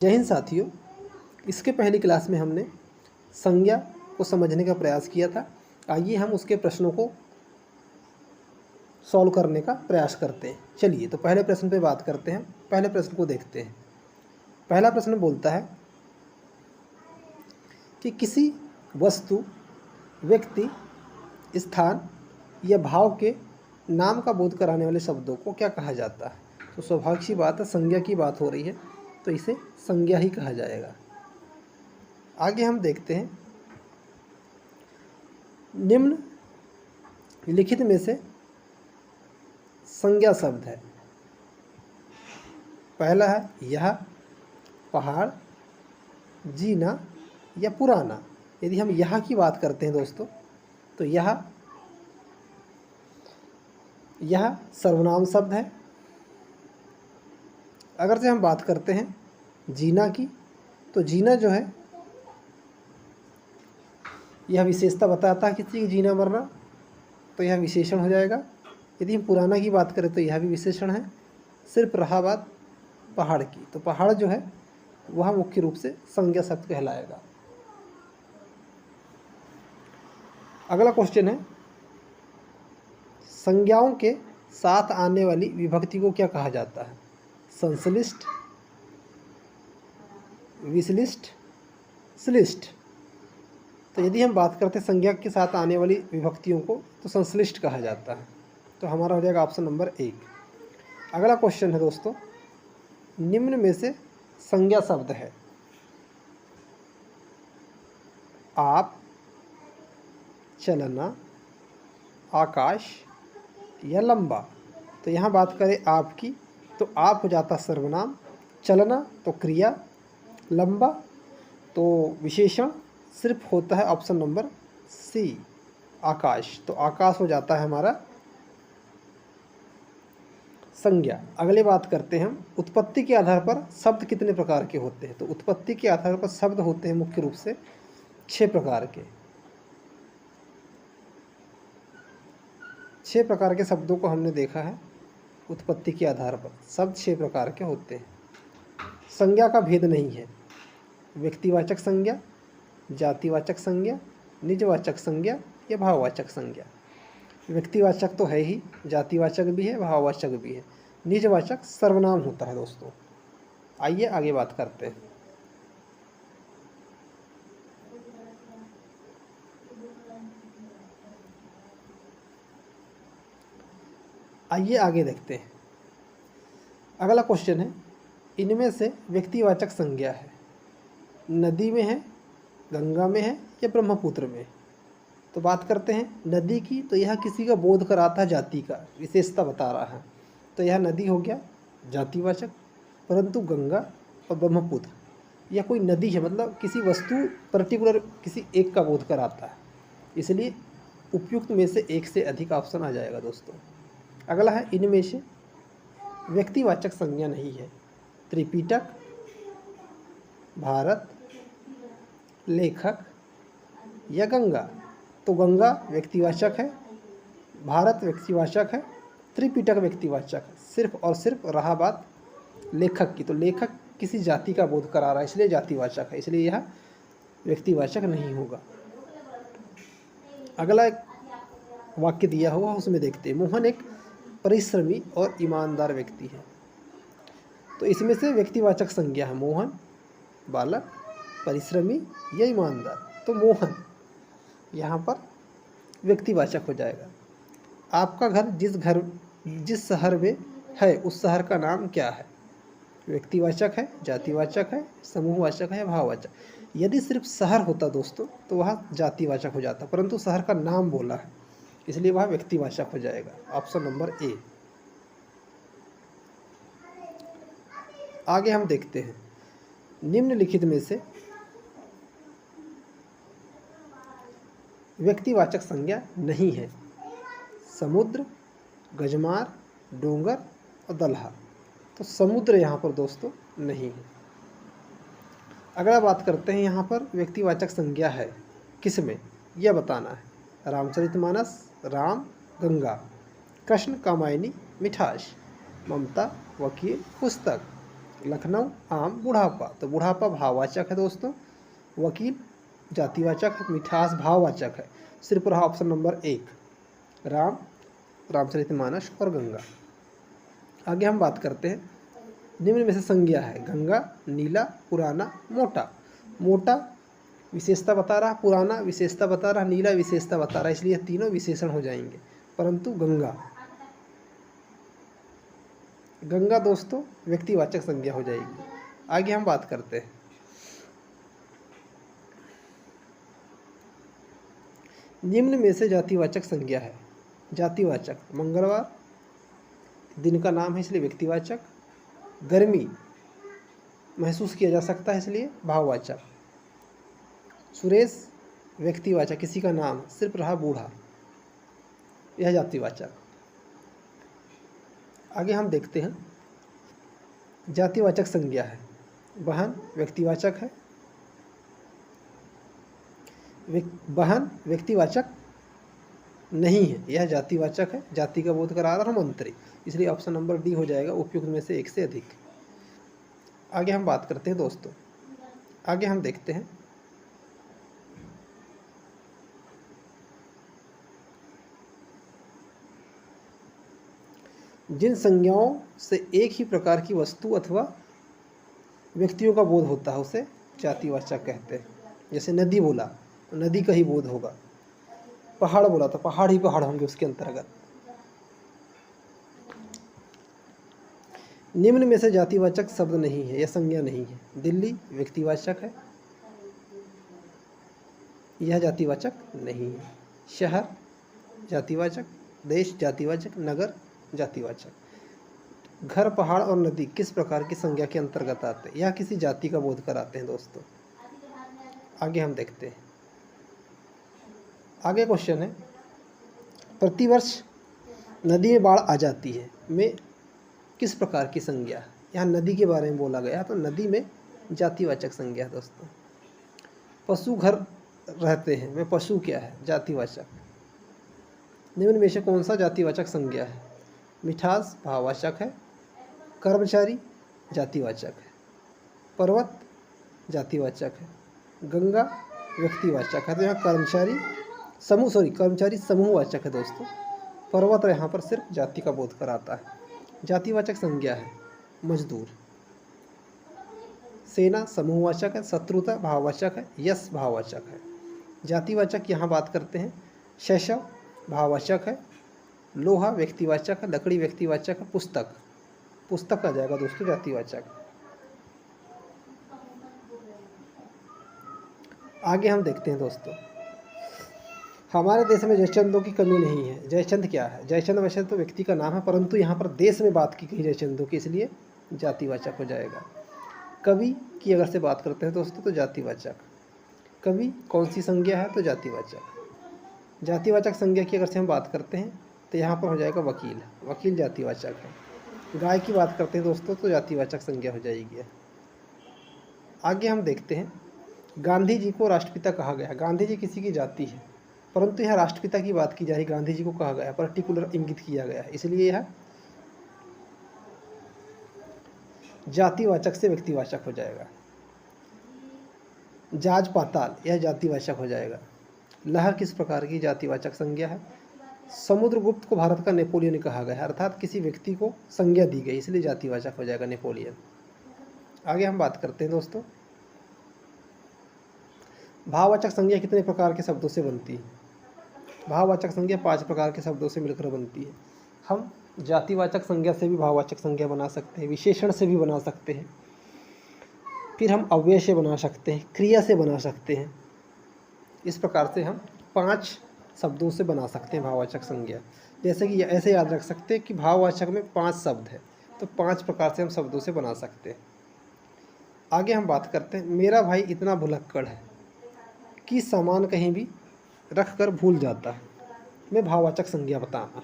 जय हिंद साथियों, इसके पहली क्लास में हमने संज्ञा को समझने का प्रयास किया था। आइए हम उसके प्रश्नों को सॉल्व करने का प्रयास करते हैं। चलिए तो पहले प्रश्न पे बात करते हैं। पहले प्रश्न को देखते हैं। पहला प्रश्न बोलता है कि किसी वस्तु, व्यक्ति, स्थान या भाव के नाम का बोध कराने वाले शब्दों को क्या कहा जाता है। तो स्वाभाविक सी बात है, संज्ञा की बात हो रही है तो इसे संज्ञा ही कहा जाएगा। आगे हम देखते हैं, निम्न लिखित में से संज्ञा शब्द है। पहला है यह, पहाड़, जीना या पुराना। यदि हम यह की बात करते हैं दोस्तों, तो यह सर्वनाम शब्द है। अगर से हम बात करते हैं जीना की, तो जीना जो है यह विशेषता बताता है किसी की जीना मरना, तो यह विशेषण हो जाएगा। यदि हम पुराना की बात करें तो यह भी विशेषण है। सिर्फ रहा बात पहाड़ की, तो पहाड़ जो है वह मुख्य रूप से संज्ञा शब्द कहलाएगा। अगला क्वेश्चन है, संज्ञाओं के साथ आने वाली विभक्ति को क्या कहा जाता है। संश्लिष्ट, विश्लिष्ट, श्लिष्ट। तो यदि हम बात करते हैं संज्ञा के साथ आने वाली विभक्तियों को, तो संश्लिष्ट कहा जाता है। तो हमारा हो जाएगा ऑप्शन नंबर 1। अगला क्वेश्चन है दोस्तों, निम्न में से संज्ञा शब्द है आप, चलना, आकाश या लंबा। तो यहाँ बात करें आपकी, तो आप हो जाता सर्वनाम, चलना तो क्रिया, लंबा तो विशेषण। सिर्फ होता है ऑप्शन नंबर सी, आकाश। तो आकाश हो जाता है हमारा संज्ञा। अगले बात करते हैं हम, उत्पत्ति के आधार पर शब्द कितने प्रकार के होते हैं। तो उत्पत्ति के आधार पर शब्द होते हैं मुख्य रूप से 6 प्रकार के। 6 प्रकार के शब्दों को हमने देखा है। उत्पत्ति के आधार पर शब्द 6 प्रकार के होते हैं। संज्ञा का भेद नहीं है। व्यक्तिवाचक संज्ञा, जातिवाचक संज्ञा, निजवाचक संज्ञा या भाववाचक संज्ञा। व्यक्तिवाचक तो है ही, जातिवाचक भी है, भाववाचक भी है। निजवाचक सर्वनाम होता है दोस्तों। आइए आगे बात करते हैं। आइए आगे देखते हैं। अगला क्वेश्चन है, इनमें से व्यक्तिवाचक संज्ञा है, नदी में है, गंगा में है या ब्रह्मपुत्र में। तो बात करते हैं नदी की, तो यह किसी का बोध कराता है, जाति का विशेषता बता रहा है, तो यह नदी हो गया जातिवाचक। परंतु गंगा और ब्रह्मपुत्र यह कोई नदी है, मतलब किसी वस्तु पर्टिकुलर किसी एक का बोध कराता है, इसलिए उपयुक्त में से एक से अधिक ऑप्शन आ जाएगा दोस्तों। अगला है, इनमें से व्यक्तिवाचक संज्ञा नहीं है, त्रिपिटक, भारत, लेखक या गंगा। तो गंगा व्यक्तिवाचक है, भारत व्यक्तिवाचक है, त्रिपिटक व्यक्तिवाचक है। सिर्फ और सिर्फ रहा बात लेखक की, तो लेखक किसी जाति का बोध करा रहा है, इसलिए जातिवाचक है, इसलिए यह व्यक्तिवाचक नहीं होगा। अगला एक वाक्य दिया हुआ उसमें देखते हैं, मोहन एक परिश्रमी और ईमानदार व्यक्ति है। तो इसमें से व्यक्तिवाचक संज्ञा है मोहन, बालक, परिश्रमी या ईमानदार। तो मोहन यहाँ पर व्यक्तिवाचक हो जाएगा। आपका घर जिस शहर में है उस शहर का नाम क्या है। व्यक्तिवाचक है, जातिवाचक है, समूहवाचक है या भाववाचक। यदि सिर्फ शहर होता दोस्तों तो वह जातिवाचक हो जाता, परंतु शहर का नाम बोला है इसलिए वह व्यक्तिवाचक हो जाएगा। Option number A. आगे हम देखते हैं, निम्नलिखित में से व्यक्तिवाचक संज्ञा नहीं है, समुद्र, गजमार, डोंगर और दलहा। तो समुद्र यहाँ पर दोस्तों नहीं है। अगला बात करते हैं, यहाँ पर व्यक्तिवाचक संज्ञा है किसमें, यह बताना है। रामचरितमानस, राम, गंगा, कृष्ण, कामायनी, मिठास, ममता, वकील, पुस्तक, लखनऊ आम बुढ़ापा, तो बुढ़ापा भाववाचक है दोस्तों। वकील जातिवाचक है। मिठास भाववाचक है। सिर्फ रहा ऑप्शन नंबर 1 राम, रामचरितमानस और गंगा। आगे हम बात करते हैं, निम्न में से संज्ञा है। गंगा, नीला, पुराना, मोटा। मोटा विशेषता बता रहा, पुराना विशेषता बता रहा, नीला विशेषता बता रहा, इसलिए तीनों विशेषण हो जाएंगे। परंतु गंगा, गंगा दोस्तों व्यक्तिवाचक संज्ञा हो जाएगी। आगे हम बात करते हैं, निम्न में से जातिवाचक संज्ञा है। जातिवाचक मंगलवार, दिन का नाम है इसलिए व्यक्तिवाचक। गर्मी महसूस किया जा सकता है इसलिए भाववाचक। सुरेश व्यक्तिवाचक, किसी का नाम, सिर्फ रहा बूढ़ा, यह जातिवाचक। आगे हम देखते हैं, जातिवाचक संज्ञा है। बहन व्यक्तिवाचक है। बहन व्यक्तिवाचक नहीं है, यह जातिवाचक है। जाति का बोध करा रहा मंत्री, इसलिए ऑप्शन नंबर डी हो जाएगा उपयुक्त में से एक से अधिक। आगे हम बात करते हैं दोस्तों, आगे हम देखते हैं, जिन संज्ञाओं से एक ही प्रकार की वस्तु अथवा व्यक्तियों का बोध होता है उसे जातिवाचक कहते हैं। जैसे नदी बोला तो नदी का ही बोध होगा, पहाड़ बोला तो पहाड़ ही पहाड़ होंगे उसके अंतर्गत। निम्न में से जातिवाचक शब्द नहीं है, यह संज्ञा नहीं है। दिल्ली व्यक्तिवाचक है, यह जातिवाचक नहीं है। शहर जातिवाचक, देश जातिवाचक, नगर जातिवाचक। घर, पहाड़ और नदी किस प्रकार की संज्ञा के अंतर्गत आते हैं? यह किसी जाति का बोध कराते हैं दोस्तों। आगे हम देखते हैं, आगे क्वेश्चन है, प्रतिवर्ष नदी में बाढ़ आ जाती है में किस प्रकार की संज्ञा है? यहाँ नदी के बारे में बोला गया तो नदी में जातिवाचक संज्ञा है दोस्तों। पशु घर रहते हैं में पशु क्या है? जातिवाचक। निम्न में से कौन सा जातिवाचक संज्ञा है? मिठास भाववाचक है। कर्मचारी जातिवाचक है। पर्वत जातिवाचक है। गंगा व्यक्तिवाचक है। तो यहाँ कर्मचारी समूहवाचक है दोस्तों। पर्वत यहाँ पर सिर्फ जाति का बोध कराता है। जातिवाचक संज्ञा है मजदूर। सेना समूहवाचक है। शत्रुता भाववाचक है। यश भाववाचक है। जातिवाचक यहाँ बात करते हैं, शैशव भाववाचक है। लोहा व्यक्तिवाचक है। लकड़ी व्यक्तिवाचक है। पुस्तक आ जाएगा दोस्तों जातिवाचक। आगे हम देखते हैं दोस्तों, हमारे देश में जयचंदों की कमी नहीं है। जयचंद क्या है? जयचंद वैसे तो व्यक्ति का नाम है, परंतु यहाँ पर देश में बात की गई जयचंदों की, इसलिए जातिवाचक हो जाएगा। कवि की अगर से बात करते हैं दोस्तों तो जातिवाचक। कवि कौन सी संज्ञा है? तो जातिवाचक। जातिवाचक संज्ञा की अगर से हम बात करते हैं तो यहाँ पर हो जाएगा वकील। वकील जातिवाचक है। गाय की बात करते हैं दोस्तों तो जातिवाचक संज्ञा हो जाएगी। आगे हम देखते हैं, गांधी जी को राष्ट्रपिता कहा गया। गांधी जी किसी की जाति है, परंतु यह राष्ट्रपिता की बात की जा रही, गांधी जी को कहा गया, पर्टिकुलर इंगित किया गया है, इसलिए यह जातिवाचक से व्यक्तिवाचक हो जाएगा। जाज पाताल यह जातिवाचक हो जाएगा। लहर किस प्रकार की जातिवाचक संज्ञा है? समुद्रगुप्त को भारत का नेपोलियन कहा गया है, अर्थात किसी व्यक्ति को संज्ञा दी गई, इसलिए जातिवाचक हो जाएगा नेपोलियन। आगे हम बात करते हैं दोस्तों, भाववाचक संज्ञा कितने प्रकार के शब्दों से बनती है? भाववाचक संज्ञा 5 प्रकार के शब्दों से मिलकर बनती है। हम जातिवाचक संज्ञा से भी भाववाचक संज्ञा बना सकते हैं, विशेषण से भी बना सकते हैं, फिर हम अव्यय से बना सकते हैं, क्रिया से बना सकते हैं। इस प्रकार से हम 5 शब्दों से बना सकते हैं भाववाचक संज्ञा। जैसे कि ऐसे याद रख सकते हैं कि भाववाचक में 5 शब्द है, तो 5 प्रकार से हम शब्दों से बना सकते हैं। आगे हम बात करते हैं, मेरा भाई इतना भुलक्कड़ है कि सामान कहीं भी रख कर भूल जाता है, मैं भाववाचक संज्ञा बताना।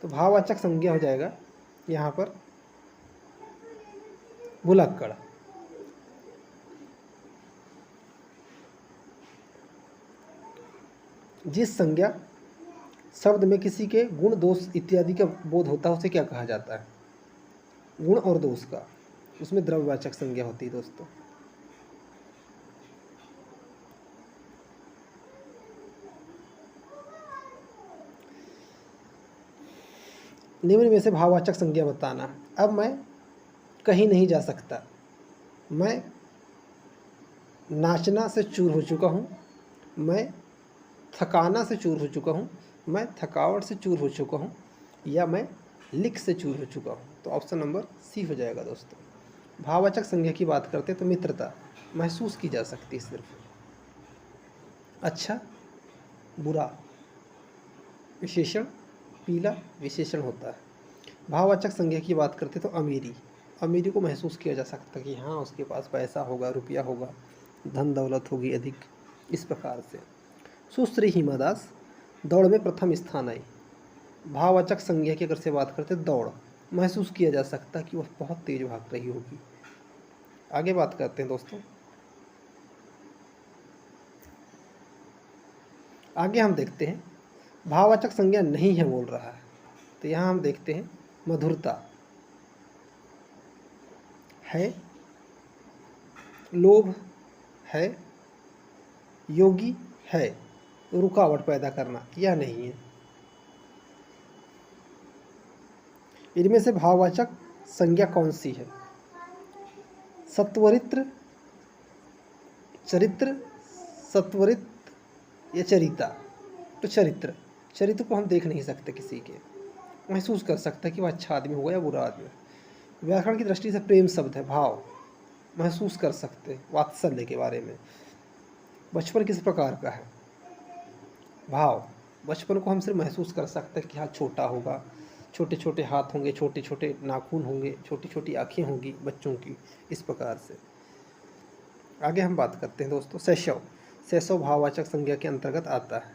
तो भाववाचक संज्ञा हो जाएगा यहाँ पर भुलक्कड़। जिस संज्ञा शब्द में किसी के गुण दोष इत्यादि का बोध होता है उसे क्या कहा जाता है? गुण और दोष का। उसमें द्रव्यवाचक संज्ञा होती है दोस्तों। निम्न में से भाववाचक संज्ञा बताना। अब मैं कहीं नहीं जा सकता, मैं नाचना से चूर हो चुका हूँ, मैं थकाना से चूर हो चुका हूँ, मैं थकावट से चूर हो चुका हूँ, या मैं लिख से चूर हो चुका हूँ। तो ऑप्शन नंबर सी हो जाएगा दोस्तों। भाववाचक संज्ञा की बात करते हैं तो मित्रता महसूस की जा सकती है सिर्फ। अच्छा बुरा विशेषण, पीला विशेषण होता है। भाववाचक संज्ञा की बात करते तो अमीरी, अमीरी को महसूस किया जा सकता है कि हाँ उसके पास पैसा होगा, रुपया होगा, धन दौलत होगी अधिक, इस प्रकार से। सुश्री हिमा दास दौड़ में प्रथम स्थान आई। भाववाचक संज्ञा की अगर से बात करते दौड़, महसूस किया जा सकता है कि वह बहुत तेज भाग रही होगी। आगे बात करते हैं दोस्तों। आगे हम देखते हैं भाववाचक संज्ञा नहीं है बोल रहा है, तो यहाँ हम देखते हैं मधुरता है, लोभ है, योगी है, रुकावट पैदा करना यह नहीं है। इनमें से भाववाचक संज्ञा कौन सी है? सत्वरित्र, चरित्र, सत्वरित या चरिता? तो चरित्र, चरित्र को हम देख नहीं सकते किसी के, महसूस कर सकते हैं कि वह अच्छा आदमी होगा या बुरा आदमी। व्याकरण की दृष्टि से प्रेम शब्द है, भाव महसूस कर सकते, वात्सल्य के बारे में। बचपन किस प्रकार का है? भाव, बचपन को हम सिर्फ महसूस कर सकते हैं कि हाँ छोटा होगा, छोटे छोटे हाथ होंगे, छोटे छोटे नाखून होंगे, छोटी छोटी आँखें होंगी बच्चों की, इस प्रकार से। आगे हम बात करते हैं दोस्तों शैशव। शैशव भाववाचक संज्ञा के अंतर्गत आता है।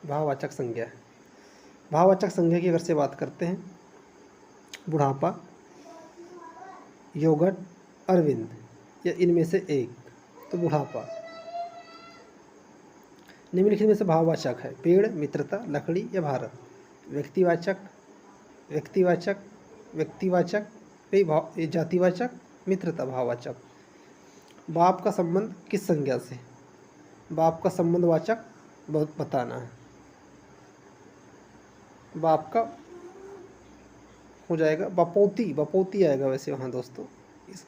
भाववाचक संज्ञा, भाववाचक संज्ञा की अगर से बात करते हैं बुढ़ापा, योगट, अरविंद या इनमें से एक, तो बुढ़ापा। निम्नलिखित में से भाववाचक है पेड़, मित्रता, लकड़ी या भारत? व्यक्तिवाचक, व्यक्तिवाचक, व्यक्तिवाचक, जातिवाचक, मित्रता, भाववाचक। बाप का संबंध किस संज्ञा से? बाप का संबंधवाचक बताना है। बाप का हो जाएगा बपौती, बपौती आएगा वैसे वहाँ दोस्तों, इस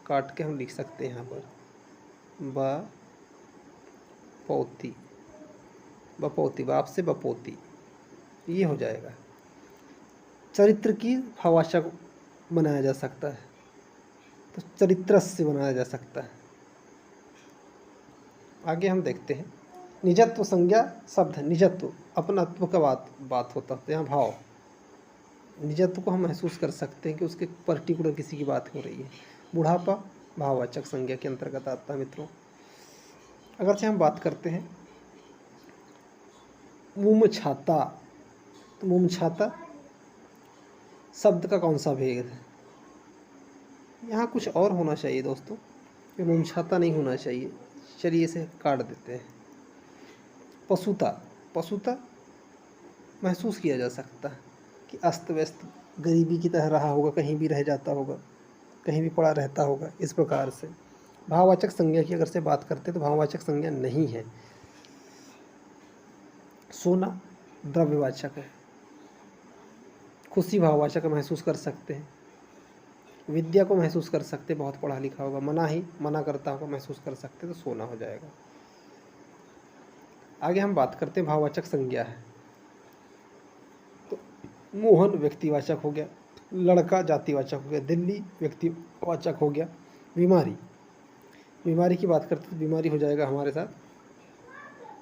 काट के हम लिख सकते हैं यहाँ पर बपौती, बपौती, बाप से बपौती, ये हो जाएगा। चरित्र की भाववाचक बनाया जा सकता है, तो चरित्र से बनाया जा सकता है। आगे हम देखते हैं निजत्व संज्ञा शब्द है, निजत्व अपनत्व का बात होता है, तो यहाँ भाव, निजत्व को हम महसूस कर सकते हैं कि उसके पर्टिकुलर किसी की बात हो रही है। बुढ़ापा भाववाचक संज्ञा के अंतर्गत आता है मित्रों। अगर से हम बात करते हैं मुम छाता, तो मुम छाता शब्द का कौन सा भेद है? यहाँ कुछ और होना चाहिए दोस्तों, ये मुम छाता नहीं होना चाहिए, चलिए इसे काट देते हैं। पशुता, पशुता महसूस किया जा सकता है कि अस्त व्यस्त गरीबी की तरह रहा होगा, कहीं भी रह जाता होगा, कहीं भी पड़ा रहता होगा, इस प्रकार से। भाववाचक संज्ञा की अगर से बात करते हैं तो भाववाचक संज्ञा नहीं है। सोना द्रव्यवाचक है, खुशी भाववाचक महसूस कर सकते हैं, विद्या को महसूस कर सकते, बहुत पढ़ा लिखा होगा, मना करता होगा, महसूस कर सकते, तो सोना हो जाएगा। आगे हम बात करते हैं भाववाचक संज्ञा है, तो मोहन व्यक्तिवाचक हो गया, लड़का जातिवाचक हो गया, दिल्ली व्यक्तिवाचक हो गया, बीमारी, बीमारी की बात करते तो बीमारी हो जाएगा हमारे साथ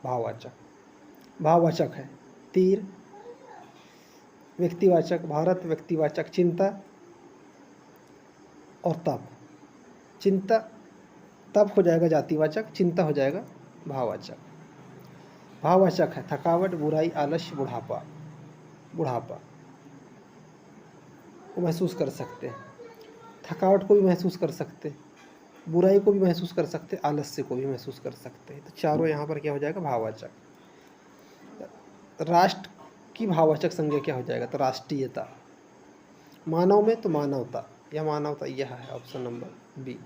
भाववाचक। भाववाचक है तीर व्यक्तिवाचक, भारत व्यक्तिवाचक, चिंता और तप, चिंता तप हो जाएगा जातिवाचक, चिंता हो जाएगा भाववाचक। भाववाचक है थकावट, बुराई, आलस्य, बुढ़ापा, बुढ़ापा को महसूस कर सकते हैं, थकावट को भी महसूस कर सकते हैं, बुराई को भी महसूस कर सकते हैं, आलस्य को भी महसूस कर सकते हैं। तो चारों यहाँ पर क्या हो जाएगा भाववाचक। राष्ट्र की भाववाचक संज्ञा क्या हो जाएगा? तो राष्ट्रीयता, मानव में तो मानवता, यह मानवता, यह है ऑप्शन नंबर बी।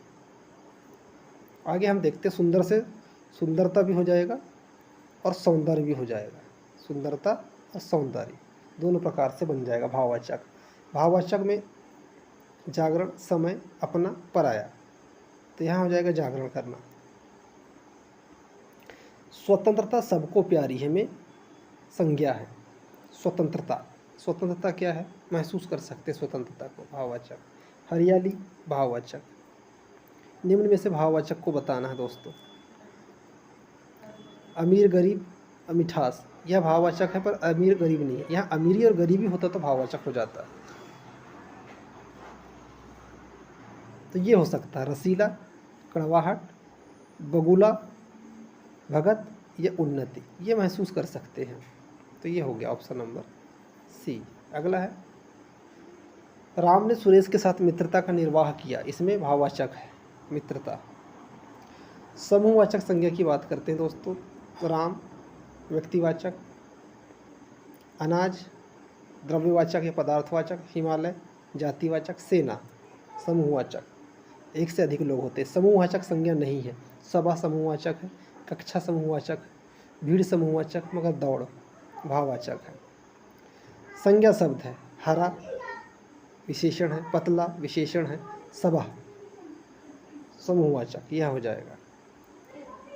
आगे हम देखते हैं सुंदर से सुंदरता भी हो जाएगा और सौंदर्य भी हो जाएगा। सुंदरता और सौंदर्य दोनों प्रकार से बन जाएगा भाववाचक। भाववाचक में जागरण, समय, अपना, पराया, तो यहाँ हो जाएगा जागरण करना। स्वतंत्रता सबको प्यारी है में संज्ञा है। स्वतंत्रता, स्वतंत्रता क्या है? महसूस कर सकते स्वतंत्रता को, भाववाचक। हरियाली भाववाचक। निम्न में से भाववाचक को बताना है दोस्तों। अमीर गरीब मिठास, यह भाववाचक है पर अमीर गरीब नहीं है। यहाँ अमीरी और गरीबी होता तो भाववाचक हो जाता। तो ये हो सकता है रसीला, कड़वाहट, बगुला, भगत या उन्नति, ये महसूस कर सकते हैं। तो ये हो गया ऑप्शन नंबर सी। अगला है राम ने सुरेश के साथ मित्रता का निर्वाह किया, इसमें भाववाचक है मित्रता। समूहवाचक संज्ञा की बात करते हैं दोस्तों। तो राम व्यक्तिवाचक, अनाज द्रव्यवाचक या पदार्थवाचक, हिमालय जातिवाचक, सेना समूहवाचक। एक से अधिक लोग होते हैं। समूहवाचक संज्ञा नहीं है। सभा समूहवाचक है, कक्षा समूहवाचक, भीड़ समूहवाचक, मगर दौड़ भाववाचक है। संज्ञा शब्द है। हरा विशेषण है, पतला विशेषण है, सभा समूहवाचक, यह हो जाएगा।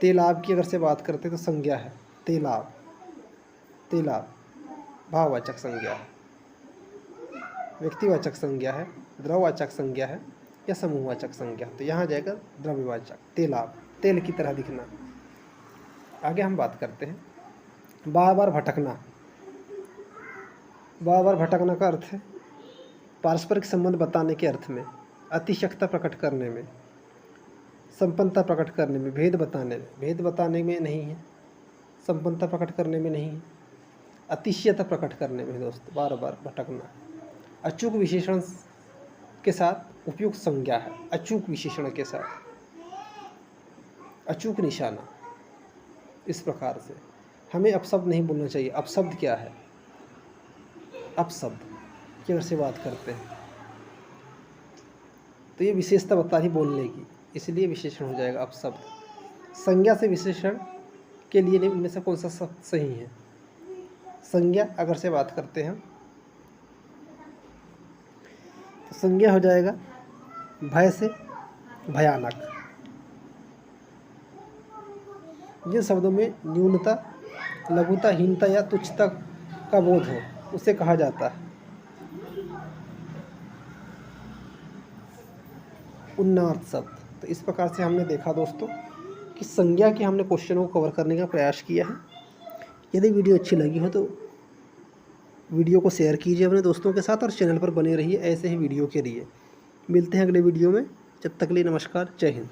तेलाब की अगर से बात करते हैं तो संज्ञा है तेलाब, तेलाब भाववाचक संज्ञा है। व्यक्तिवाचक संज्ञा है, द्रववाचक संज्ञा है या समूहवाचक संज्ञा। तो यहाँ जाएगा द्रव्यवाचक, तेलाब, तेल की तरह दिखना। आगे हम बात करते हैं बार बार भटकना। बार बार भटकना का अर्थ है पारस्परिक संबंध बताने के अर्थ में, अतिशयता प्रकट करने में, संपन्नता प्रकट करने में, भेद बताने में। भेद बताने में नहीं है, संपन्नता प्रकट करने में नहीं है, अतिशयता प्रकट करने में दोस्त बार बार भटकना। अचूक विशेषण के साथ उपयुक्त संज्ञा है। अचूक विशेषण के साथ अचूक निशाना। इस प्रकार से हमें अपशब्द नहीं बोलना चाहिए। अपशब्द क्या है? अपशब्द की अगर से बात करते हैं तो ये विशेषता बता रही बोलने की, इसलिए विशेषण हो जाएगा अपशब्द। संज्ञा से विशेषण के लिए इनमें से कौन सा शब्द सही है? संज्ञा अगर से बात करते हैं तो संज्ञा हो जाएगा भय से भयानक। जिन शब्दों में न्यूनता, लघुता, हीनता या तुच्छता का बोध हो उसे कहा जाता है उन्नार्थ शब्द। तो इस प्रकार से हमने देखा दोस्तों कि संज्ञा के हमने क्वेश्चनों को कवर करने का प्रयास किया है। यदि वीडियो अच्छी लगी हो तो वीडियो को शेयर कीजिए अपने दोस्तों के साथ और चैनल पर बने रहिए ऐसे ही वीडियो के लिए। मिलते हैं अगले वीडियो में, जब तक के लिए नमस्कार, जय हिंद।